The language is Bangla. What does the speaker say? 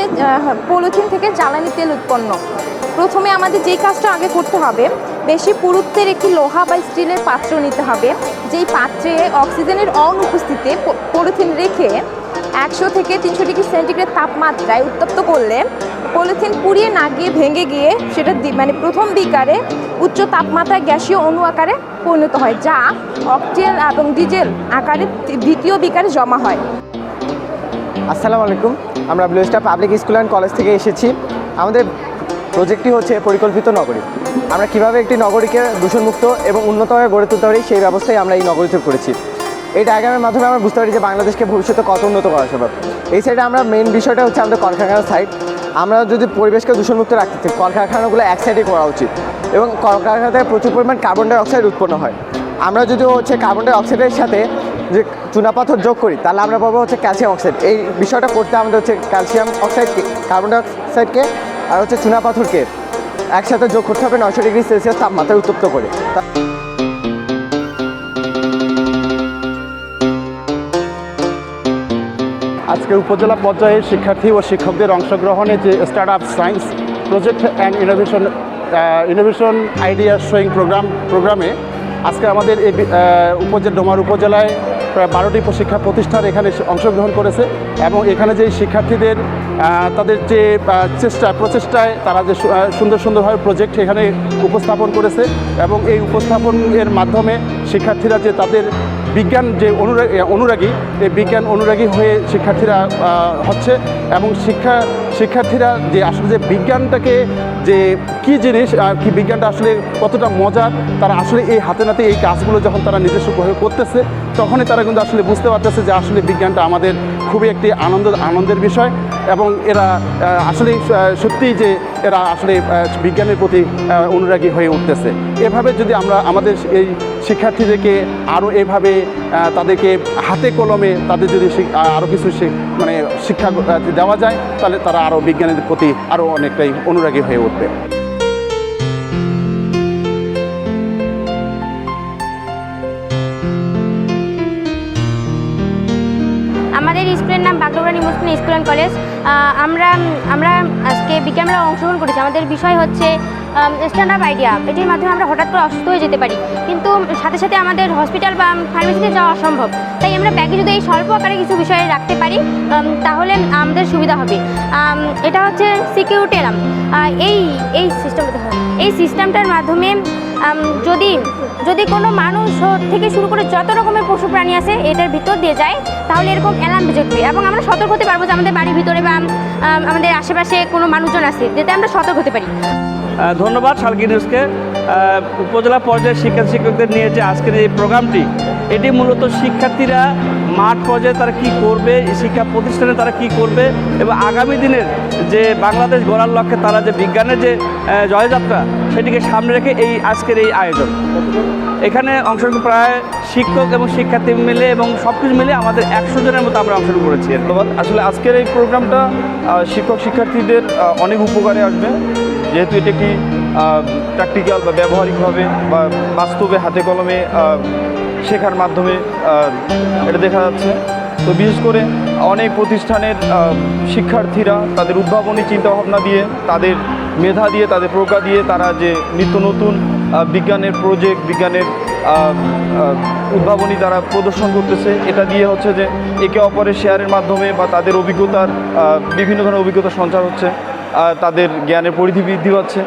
হচ্ছে পলিথিন থেকে জ্বালানি তেল উৎপন্ন। প্রথমে আমাদের যেই কাজটা আগে করতে হবে, বেশি পুরুত্বের একটি লোহা বা স্টিলের পাত্র নিতে হবে। যেই পাত্রে অক্সিজেনের অনুপস্থিতিতে পলিথিন রেখে 100 থেকে 300 ডিগ্রি সেন্টিগ্রেড তাপমাত্রায় উত্তপ্ত করলে পলিথিন পুড়িয়ে না গিয়ে ভেঙে গিয়ে সেটা মানে প্রথম বিকারে উচ্চ তাপমাত্রায় গ্যাসীয় অণু আকারে পরিণত হয়, যা অকটেল এবং ডিজেল আকারে দ্বিতীয় বিকারে জমা হয়। আসসালামু আলাইকুম, আমরা blue star public school and college থেকে এসেছি। আমাদের প্রজেক্টটি হচ্ছে পরিকল্পিত নগরী। আমরা কিভাবে একটি নগরীকে দূষণমুক্ত এবং উন্নতভাবে গড়ে তুলতে পারি সেই ব্যবস্থাই আমরা এই নগরীতে করেছি। এই ডায়াগ্রামের মাধ্যমে আমরা বুঝতে পারি যে বাংলাদেশকে ভবিষ্যতে কত উন্নত করা সম্ভব। এই সাইডে আমরা মেইন বিষয়টা হচ্ছে আমাদের কলকারখানার সাইড। আমরা যদি পরিবেশকে দূষণমুক্ত রাখতে চাই, কলকারখানাগুলো এক সাইডে করা উচিত এবং কলকারখানা থেকে প্রচুর পরিমাণ কার্বন ডাই অক্সাইড উৎপন্ন হয়। আমরা যদি হচ্ছে কার্বন ডাই অক্সাইডের সাথে যে চুনাপাথর যোগ করি, তাহলে আমরা পাবো হচ্ছে ক্যালসিয়াম অক্সাইড। এই বিষয়টা করতে আমাদের হচ্ছে ক্যালসিয়াম অক্সাইডকে, কার্বন ডাই অক্সাইডকে আর হচ্ছে চুনাপাথরকে একসাথে যোগ করতে হবে 900 ডিগ্রি সেলসিয়াস তাপমাত্রায় উত্তপ্ত করে। আজকে উপজেলা পর্যায়ে শিক্ষার্থী ও শিক্ষকদের অংশগ্রহণে যে start up science project and innovation idea showing প্রোগ্রামে আজকে আমাদের এই ডোমার উপজেলায় প্রায় 12টি শিক্ষা প্রতিষ্ঠান এখানে অংশগ্রহণ করেছে এবং এখানে যে শিক্ষার্থীদের তাদের যে প্রচেষ্টায় তারা যে সুন্দরভাবে প্রজেক্ট এখানে উপস্থাপন করেছে এবং এই উপস্থাপনের মাধ্যমে শিক্ষার্থীরা যে তাদের বিজ্ঞান যে অনুরাগী, এই বিজ্ঞান অনুরাগী হয়ে শিক্ষার্থীরা হচ্ছে এবং শিক্ষার্থীরা যে আসলে যে বিজ্ঞানটাকে যে কী জিনিস কি বিজ্ঞানটা আসলে কতটা মজার, তারা আসলে এই হাতে নাতে এই কাজগুলো যখন তারা নিজস্ব করতেছে তখনই তারা কিন্তু আসলে বুঝতে পারতেছে যে আসলে বিজ্ঞানটা আমাদের খুবই একটি আনন্দের বিষয় এবং এরা আসলে সত্যিই যে এরা আসলে বিজ্ঞানের প্রতি অনুরাগী হয়ে উঠতেছে। এভাবে যদি আমরা আমাদের এই শিক্ষার্থীদেরকে আরও এভাবে তাদেরকে হাতে কলমে তাদের যদি আরও কিছু মানে শিক্ষা দেওয়া যায়, তাহলে তারা আরও বিজ্ঞানের প্রতি আরও অনেকটাই অনুরাগী হয়ে উঠবে। আমাদের স্কুলের নাম Bagdogra new Muslim school and college. আমরা আজকে বিজ্ঞানমেলায় অংশগ্রহণ করেছি। আমাদের বিষয় হচ্ছে স্ট্যান্ড আপ আইডিয়া। এটির মাধ্যমে আমরা হঠাৎ করে অসুস্থ হয়ে যেতে পারি, কিন্তু সাথে সাথে আমাদের হসপিটাল বা ফার্মেসিতে যাওয়া অসম্ভব। তাই আমরা ব্যাগে যদি এই স্বল্প আকারে কিছু বিষয়ে রাখতে পারি তাহলে আমাদের সুবিধা হবে। এটা হচ্ছে সিকিউরিটেরাম। এই সিস্টেমটার মাধ্যমে যদি কোনো মানুষ থেকে শুরু করে যত রকমের পশু প্রাণী আছে এটার ভিতর দিয়ে যায়, তাহলে এরকম অ্যালার্ম বেজে এবং আমরা সতর্ক হতে পারবো যে আমাদের বাড়ির ভিতরে বা আমাদের আশেপাশে কোনো মানুষজন আছে, যাতে আমরা সতর্ক হতে পারি। ধন্যবাদ শালকি নিউজকে। উপজেলা পর্যায়ে শিক্ষকদের নিয়ে যে আজকের এই প্রোগ্রামটি, এটি মূলত শিক্ষার্থীরা মাঠ পর্যায়ে তারা কি করবে, শিক্ষা প্রতিষ্ঠানে তারা কি করবে এবং আগামী দিনের যে বাংলাদেশ গড়ার লক্ষ্যে তারা যে বিজ্ঞানের যে জয়যাত্রা সেটিকে সামনে রেখে এই আজকের এই আয়োজন। এখানে অংশগ্রহণ প্রায় শিক্ষক এবং শিক্ষার্থী মিলে এবং সব কিছু মিলে আমাদের 100 জনের মতো আমরা অংশগ্রহণ করেছি। ধন্যবাদ। আসলে আজকের এই প্রোগ্রামটা শিক্ষক শিক্ষার্থীদের অনেক উপকারে আসবে, যেহেতু এটি একটি প্র্যাকটিক্যাল বা ব্যবহারিকভাবে বা বাস্তবে হাতে কলমে শেখার মাধ্যমে এটা দেখা যাচ্ছে। তো বিশেষ করে অনেক প্রতিষ্ঠানের শিক্ষার্থীরা তাদের উদ্ভাবনী চিন্তাভাবনা দিয়ে, তাদের মেধা দিয়ে, তাদের প্রজ্ঞা দিয়ে তারা যে নিত্য নতুন বিজ্ঞানের প্রজেক্ট, বিজ্ঞানের উদ্ভাবনী তারা প্রদর্শন করতেছে। এটা দিয়ে হচ্ছে যে একে অপরের শেয়ারের মাধ্যমে বা তাদের অভিজ্ঞতার বিভিন্ন ধরনের অভিজ্ঞতা সঞ্চার হচ্ছে, তাদের জ্ঞানের পরিধি বৃদ্ধি পাচ্ছে।